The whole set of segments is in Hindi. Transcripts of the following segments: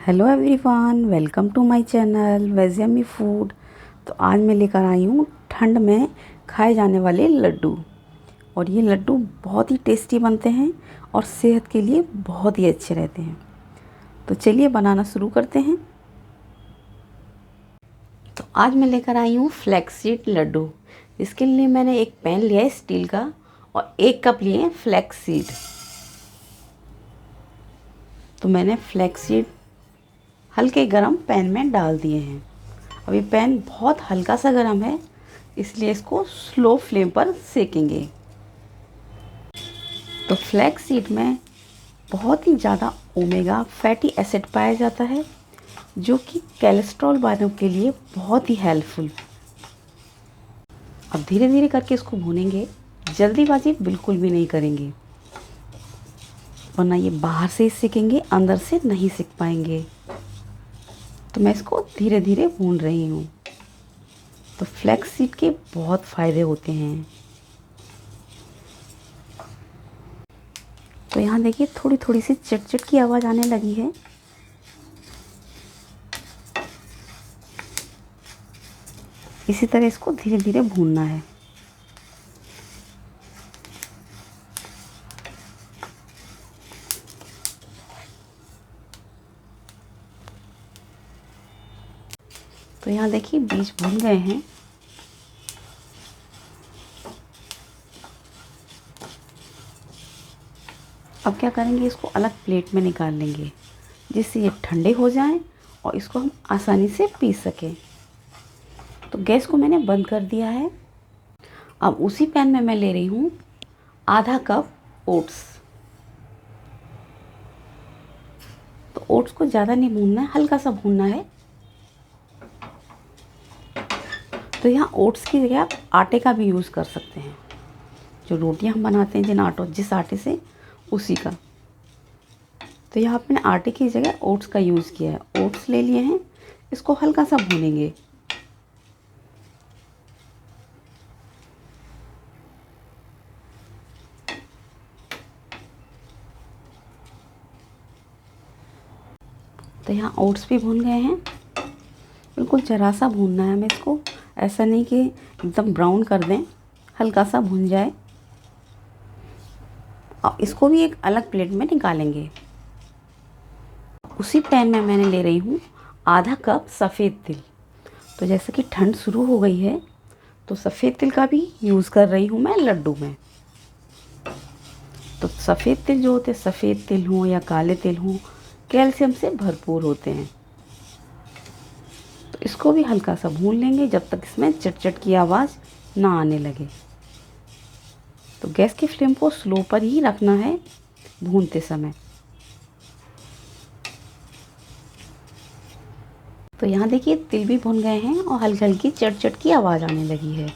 Hello everyone, welcome to my channel veg yummy food. तो आज मैं लेकर आई हूँ ठंड में खाए जाने वाले लड्डू। और ये लड्डू बहुत ही टेस्टी बनते हैं और सेहत के लिए बहुत ही अच्छे रहते हैं। तो चलिए बनाना शुरू करते हैं। तो आज मैं लेकर आई हूँ फ्लैक्स सीड लड्डू। इसके लिए मैंने एक पैन लिया है स्टील का और 1 कप लिए हैं फ्लैक्स सीड। तो मैंने फ्लैक्स सीड हल्के गरम पैन में डाल दिए हैं। अभी पैन बहुत हल्का सा गरम है, इसलिए इसको स्लो फ्लेम पर सेकेंगे। तो फ्लैक्स सीड में बहुत ही ज़्यादा ओमेगा फैटी एसिड पाया जाता है, जो कि कोलेस्ट्रॉल वालों के लिए बहुत ही हेल्पफुल। अब धीरे धीरे करके इसको भूनेंगे, जल्दीबाजी बिल्कुल भी नहीं करेंगे, वरना ये बाहर से ही सेकेंगे, अंदर से नहीं सेक पाएंगे। तो मैं इसको धीरे धीरे भून रही हूँ। तो फ्लैक्स सीड के बहुत फ़ायदे होते हैं। तो यहाँ देखिए थोड़ी थोड़ी सी चटचट की आवाज़ आने लगी है। इसी तरह इसको धीरे धीरे भूनना है। तो यहाँ देखिए बीज भून गए हैं। अब क्या करेंगे, इसको अलग प्लेट में निकाल लेंगे, जिससे ये ठंडे हो जाएं और इसको हम आसानी से पीस सकें। तो गैस को मैंने बंद कर दिया है। अब उसी पैन में मैं ले रही हूँ आधा कप ओट्स। तो ओट्स को ज़्यादा नहीं भूनना है, हल्का सा भूनना है। तो यहाँ ओट्स की जगह आप आटे का भी यूज़ कर सकते हैं। जो रोटियां हम बनाते हैं जिस आटे से, उसी का। तो यहाँ मैंने आटे की जगह ओट्स का यूज़ किया है। ओट्स ले लिए हैं, इसको हल्का सा भूनेंगे। तो यहाँ ओट्स भी भून गए हैं। बिल्कुल ज़रा सा भूनना है हमें इसको, ऐसा नहीं कि एकदम ब्राउन कर दें, हल्का सा भून जाए। अब इसको भी एक अलग प्लेट में निकालेंगे। उसी पैन में मैंने ले रही हूँ आधा कप सफ़ेद तिल। तो जैसे कि ठंड शुरू हो गई है, तो सफ़ेद तिल का भी यूज़ कर रही हूँ मैं लड्डू में। तो सफ़ेद तिल जो होते हैं, सफ़ेद तिल हों या काले तिल हों, कैल्शियम से भरपूर होते हैं। तो इसको भी हल्का सा भून लेंगे जब तक इसमें चटचट की आवाज़ ना आने लगे। तो गैस की फ्लेम को स्लो पर ही रखना है भूनते समय। तो यहाँ देखिए तिल भी भुन गए हैं और हल्की हल्की चटचट की आवाज़ आने लगी है।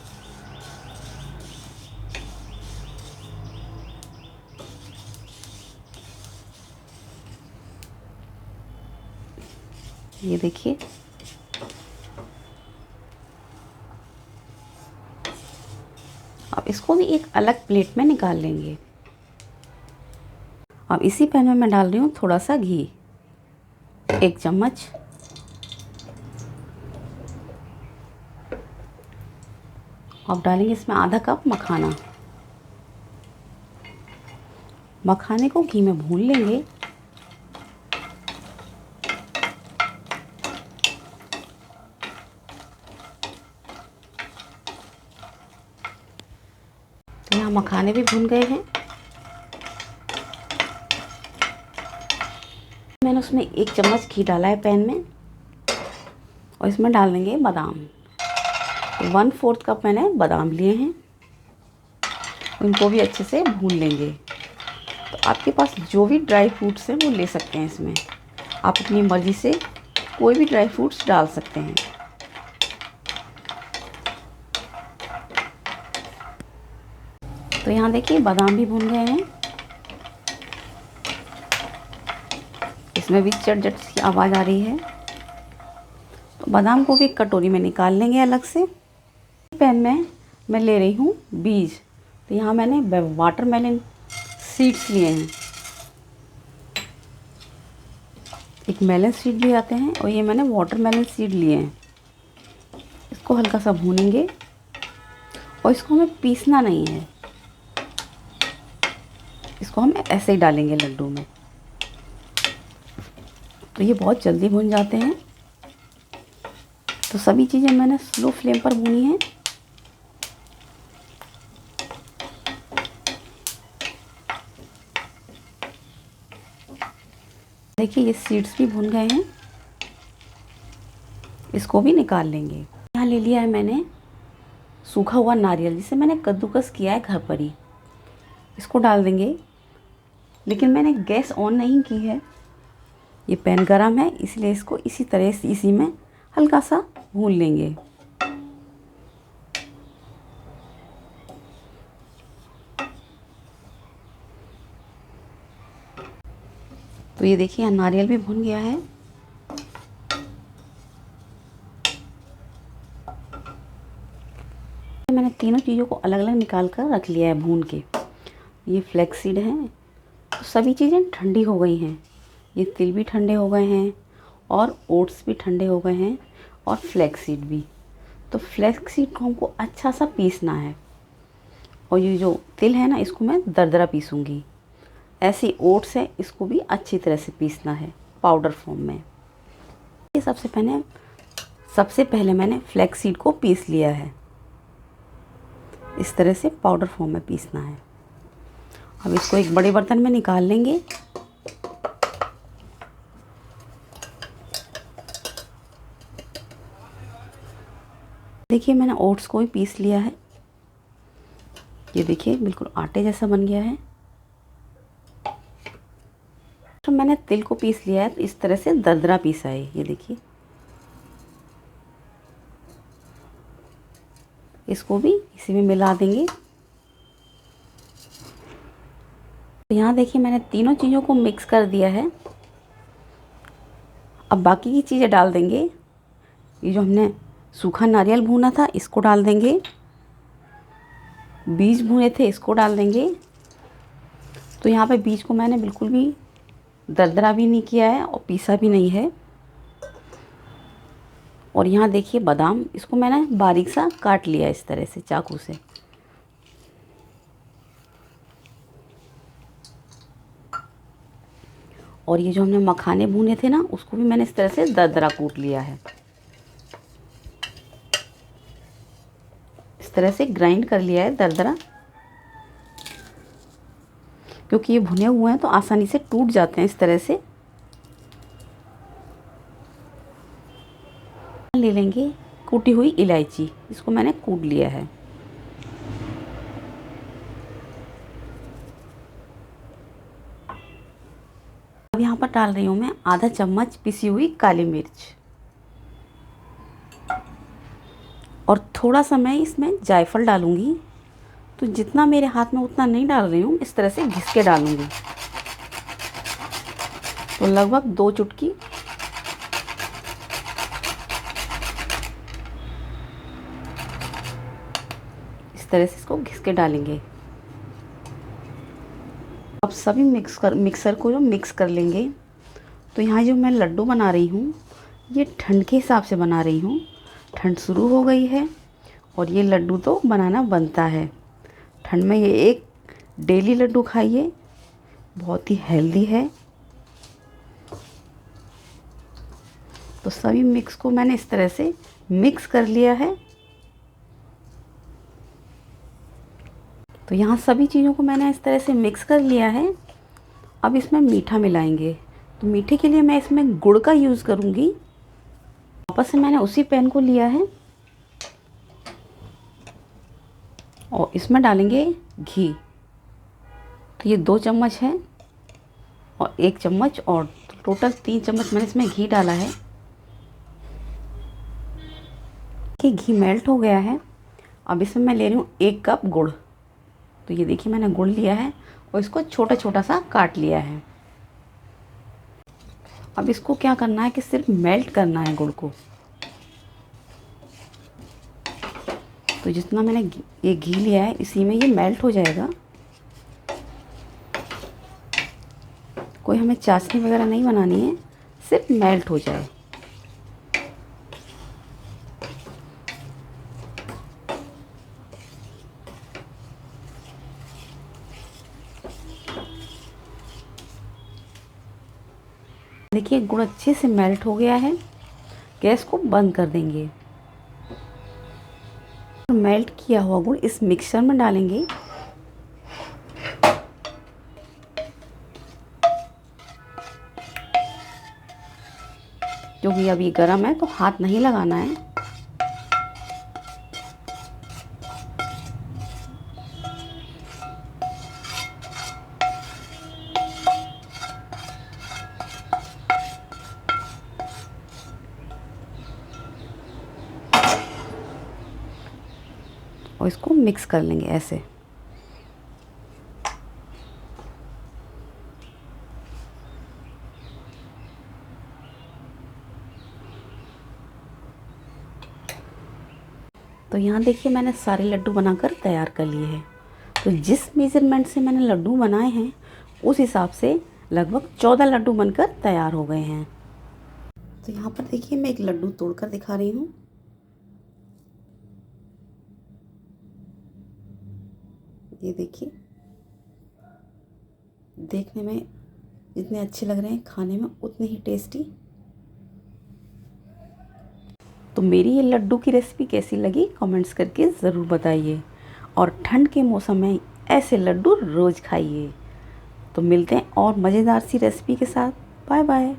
ये देखिए। अब इसको भी एक अलग प्लेट में निकाल लेंगे। अब इसी पैन में मैं डाल रही हूँ थोड़ा सा घी, 1 चम्मच। अब डालेंगे इसमें आधा कप मखाना। मखाने को घी में भून लेंगे। तो यहाँ मखाने भी भून गए हैं। मैंने उसमें 1 चम्मच घी डाला है पैन में, और इसमें डाल देंगे बादाम। तो 1/4 कप मैंने बादाम लिए हैं, उनको भी अच्छे से भून लेंगे। तो आपके पास जो भी ड्राई फ्रूट्स हैं वो ले सकते हैं। इसमें आप अपनी मर्ज़ी से कोई भी ड्राई फ्रूट्स डाल सकते हैं। तो यहाँ देखिए बादाम भी भून गए हैं। इसमें भी चट-चट की आवाज़ आ रही है। तो बादाम को भी एक कटोरी में निकाल लेंगे अलग से। पैन में मैं ले रही हूँ बीज। तो यहाँ मैंने वाटरमेलन सीड्स लिए हैं। एक मेलन सीड भी आते हैं और ये मैंने वाटरमेलन सीड लिए हैं। इसको हल्का सा भूनेंगे और इसको हमें पीसना नहीं है, इसको हम ऐसे ही डालेंगे लड्डू में, तो ये बहुत जल्दी भून जाते हैं। तो सभी चीज़ें मैंने स्लो फ्लेम पर भूनी है। देखिए ये सीड्स भी भुन गए हैं, इसको भी निकाल लेंगे। यहाँ ले लिया है मैंने सूखा हुआ नारियल, जिसे मैंने कद्दूकस किया है घर पर ही। इसको डाल देंगे, लेकिन मैंने गैस ऑन नहीं की है, ये पैन गरम है, इसलिए इसको इसी तरह से इसी में हल्का सा भून लेंगे। तो ये देखिए यहाँ नारियल भी भुन गया है। मैंने तीनों चीज़ों को अलग अलग निकाल कर रख लिया है भून के। ये फ्लैक्स सीड हैं, तो सभी चीज़ें ठंडी हो गई हैं। ये तिल भी ठंडे हो गए हैं और ओट्स भी ठंडे हो गए हैं और फ्लैक्स सीड भी। तो फ्लैक्स सीड को हमको अच्छा सा पीसना है, और ये जो तिल है ना, इसको मैं दरदरा पीसूँगी। ऐसे ओट्स है, इसको भी अच्छी तरह से पीसना है पाउडर फॉर्म में। ये सबसे पहले मैंने फ्लैक्स सीड को पीस लिया है, इस तरह से पाउडर फॉर्म में पीसना है। अब इसको एक बड़े बर्तन में निकाल लेंगे। देखिए मैंने ओट्स को भी पीस लिया है, ये देखिए बिल्कुल आटे जैसा बन गया है। तो मैंने तिल को पीस लिया है, तो इस तरह से दरदरा पीसा है, ये देखिए। इसको भी इसी में मिला देंगे। तो यहाँ देखिए मैंने तीनों चीज़ों को मिक्स कर दिया है। अब बाकी की चीज़ें डाल देंगे। ये जो हमने सूखा नारियल भूना था, इसको डाल देंगे। बीज भुने थे, इसको डाल देंगे। तो यहाँ पे बीज को मैंने बिल्कुल भी दरदरा भी नहीं किया है और पीसा भी नहीं है। और यहाँ देखिए बादाम, इसको मैंने बारीक सा काट लिया इस तरह से चाकू से। और ये जो हमने मखाने भूने थे ना, उसको भी मैंने इस तरह से दरदरा कूट लिया है। इस तरह से ग्राइंड कर लिया है दरदरा, क्योंकि ये भुने हुए हैं तो आसानी से टूट जाते हैं। इस तरह से ले लेंगे कूटी हुई इलायची, इसको मैंने कूट लिया है। अब यहाँ पर डाल रही हूँ मैं आधा चम्मच पिसी हुई काली मिर्च, और थोड़ा सा मैं इसमें जायफल डालूँगी। तो जितना मेरे हाथ में उतना नहीं डाल रही हूँ, इस तरह से घिस के डालूँगी। तो लगभग 2 चुटकी। इस तरह से इसको घिस के डालेंगे। अब सभी मिक्सर को जो मिक्स कर लेंगे। तो यहाँ जो मैं लड्डू बना रही हूँ, ये ठंड के हिसाब से बना रही हूँ। ठंड शुरू हो गई है और ये लड्डू तो बनाना बनता है। ठंड में ये एक डेली लड्डू खाइए, बहुत ही हेल्दी है। तो सभी मिक्स को मैंने इस तरह से मिक्स कर लिया है। तो यहाँ सभी चीज़ों को मैंने इस तरह से मिक्स कर लिया है। अब इसमें मीठा मिलाएंगे। तो मीठे के लिए मैं इसमें गुड़ का यूज़ करूँगी। वापस से मैंने उसी पैन को लिया है और इसमें डालेंगे घी। तो ये 2 चम्मच है और 1 चम्मच, और टोटल 3 चम्मच मैंने इसमें घी डाला है। कि घी मेल्ट हो गया है। अब इसमें मैं ले रही हूँ 1 कप गुड़। तो ये देखिए मैंने गुड़ लिया है और इसको छोटा छोटा सा काट लिया है। अब इसको क्या करना है कि सिर्फ मेल्ट करना है गुड़ को। तो जितना मैंने ये घी लिया है, इसी में ये मेल्ट हो जाएगा। कोई हमें चाशनी वगैरह नहीं बनानी है, सिर्फ मेल्ट हो जाए। देखिए गुड़ अच्छे से मेल्ट हो गया है। गैस को बंद कर देंगे। मेल्ट किया हुआ गुड़ इस मिक्सचर में डालेंगे। क्योंकि अभी गर्म है तो हाथ नहीं लगाना है। और इसको मिक्स कर लेंगे ऐसे। तो यहाँ देखिए मैंने सारे लड्डू बनाकर तैयार कर लिए हैं। तो जिस मेज़रमेंट से मैंने लड्डू बनाए हैं उस हिसाब से लगभग 14 लड्डू बनकर तैयार हो गए हैं। तो यहाँ पर देखिए मैं एक लड्डू तोड़कर दिखा रही हूँ। ये देखिए, देखने में जितने अच्छे लग रहे हैं खाने में उतने ही टेस्टी। तो मेरी ये लड्डू की रेसिपी कैसी लगी कमेंट्स करके ज़रूर बताइए। और ठंड के मौसम में ऐसे लड्डू रोज़ खाइए। तो मिलते हैं और मज़ेदार सी रेसिपी के साथ। Bye bye.